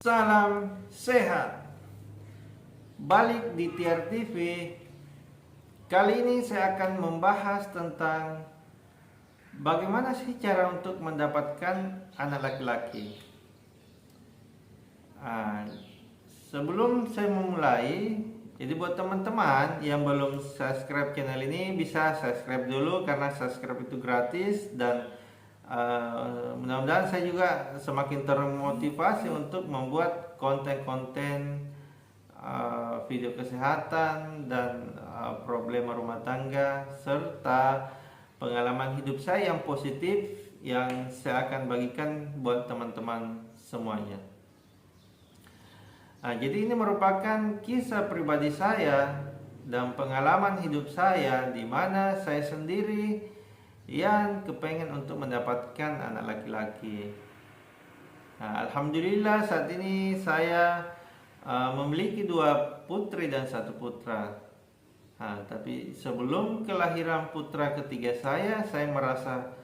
Salam sehat. Balik di Tiar TV. Kali ini saya akan membahas tentang bagaimana sih cara untuk mendapatkan anak laki-laki. Sebelum saya memulai, jadi buat teman-teman yang belum subscribe channel ini, bisa subscribe dulu karena subscribe itu gratis. Dan mudah-mudahan saya juga semakin termotivasi untuk membuat konten-konten video kesehatan dan problema rumah tangga serta pengalaman hidup saya yang positif yang saya akan bagikan buat teman-teman semuanya. Jadi ini merupakan kisah pribadi saya dan pengalaman hidup saya di mana saya sendiri yang kepengen untuk mendapatkan anak laki-laki. Alhamdulillah saat ini saya memiliki 2 putri dan 1 putra. Tapi sebelum kelahiran putra ketiga saya merasa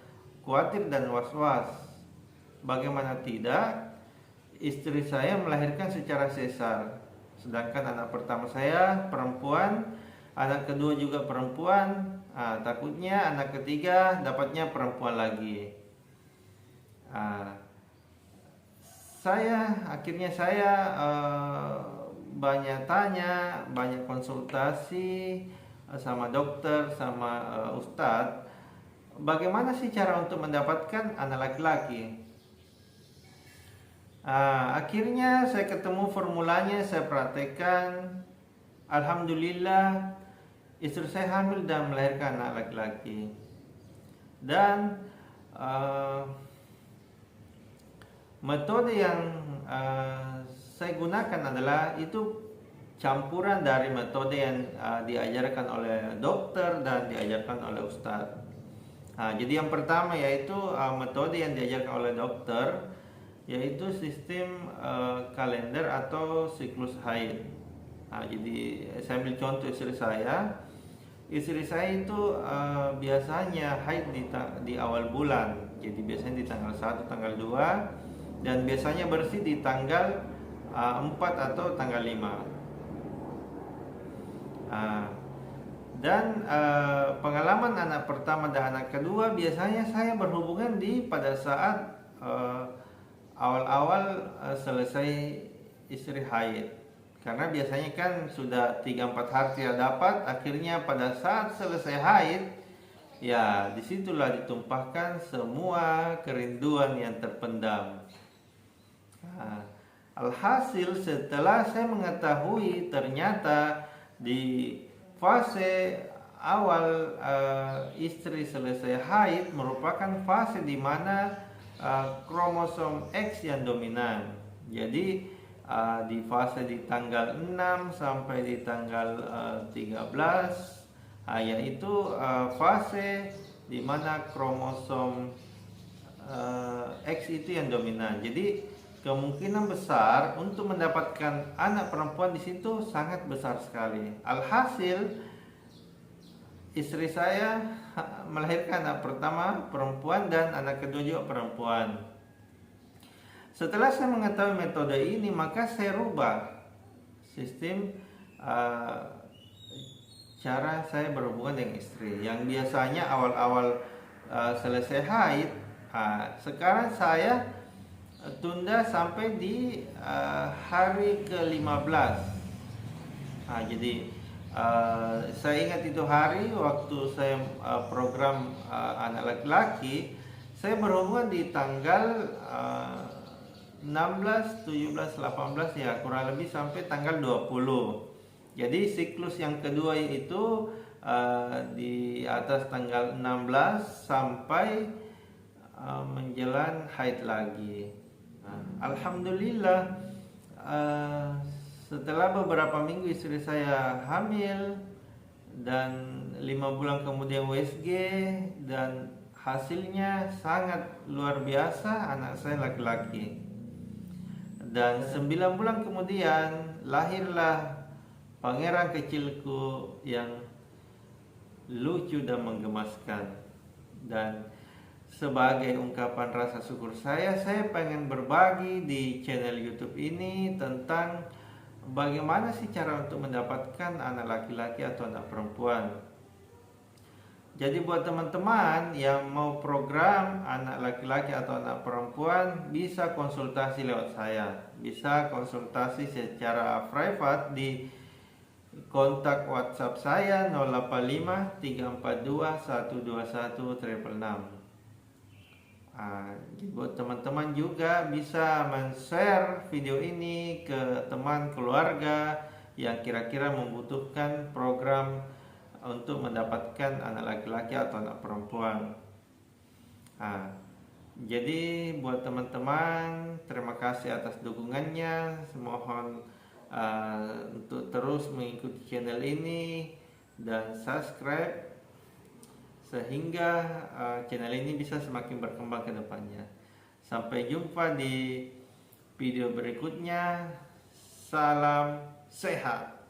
khawatir dan was-was. Bagaimana tidak, istri saya melahirkan secara sesar. Sedangkan anak pertama saya perempuan, anak kedua juga perempuan. Takutnya anak ketiga dapatnya perempuan lagi. Akhirnya saya banyak tanya, banyak konsultasi sama dokter, sama ustadz. Bagaimana sih cara untuk mendapatkan anak laki-laki? Akhirnya saya ketemu formulanya, saya praktekkan. Alhamdulillah, istri saya hamil dan melahirkan anak laki-laki. Dan metode yang saya gunakan adalah itu campuran dari metode yang diajarkan oleh dokter dan diajarkan oleh ustadz. Jadi yang pertama yaitu metode yang diajarkan oleh dokter, yaitu sistem kalender atau siklus haid. Jadi saya ambil contoh istri saya. Istri saya itu biasanya haid di awal bulan. Jadi biasanya di tanggal 1, tanggal 2, dan biasanya bersih di tanggal 4 atau tanggal 5. Dan pengalaman anak pertama dan anak kedua, biasanya saya berhubungan pada saat awal-awal selesai istri haid. Karena biasanya kan sudah 3-4 hari tidak dapat, akhirnya pada saat selesai haid, ya disitulah ditumpahkan semua kerinduan yang terpendam. Alhasil setelah saya mengetahui ternyata di fase awal istri selesai haid merupakan fase di mana kromosom X yang dominan. Jadi di fase di tanggal 6 sampai di tanggal 13, yaitu fase di mana kromosom X itu yang dominan. Jadi kemungkinan besar untuk mendapatkan anak perempuan di situ sangat besar sekali. Alhasil istri saya melahirkan anak pertama perempuan dan anak kedua juga perempuan. Setelah saya mengetahui metode ini, maka saya rubah sistem cara saya berhubungan dengan istri. Yang biasanya awal-awal selesai haid, sekarang saya tunda sampai di hari ke-15. Jadi saya ingat itu hari waktu saya program anak laki-laki, saya berhubungan di tanggal 16, 17, 18, ya kurang lebih sampai tanggal 20. Jadi siklus yang kedua itu di atas tanggal 16 sampai menjelang haid lagi. Alhamdulillah, setelah beberapa minggu istri saya hamil dan 5 bulan kemudian USG, dan hasilnya sangat luar biasa, anak saya laki-laki. Dan 9 bulan kemudian lahirlah pangeran kecilku yang lucu dan menggemaskan. Dan sebagai ungkapan rasa syukur saya pengen berbagi di channel YouTube ini tentang bagaimana sih cara untuk mendapatkan anak laki-laki atau anak perempuan. Jadi buat teman-teman yang mau program anak laki-laki atau anak perempuan, bisa konsultasi lewat saya. Bisa konsultasi secara private di kontak WhatsApp saya 085 342 121 666. Buat teman-teman juga bisa men-share video ini ke teman keluarga yang kira-kira membutuhkan program untuk mendapatkan anak laki-laki atau anak perempuan. Jadi buat teman-teman, terima kasih atas dukungannya. Mohon untuk terus mengikuti channel ini dan subscribe sehingga channel ini bisa semakin berkembang ke depannya. Sampai jumpa di video berikutnya. Salam sehat.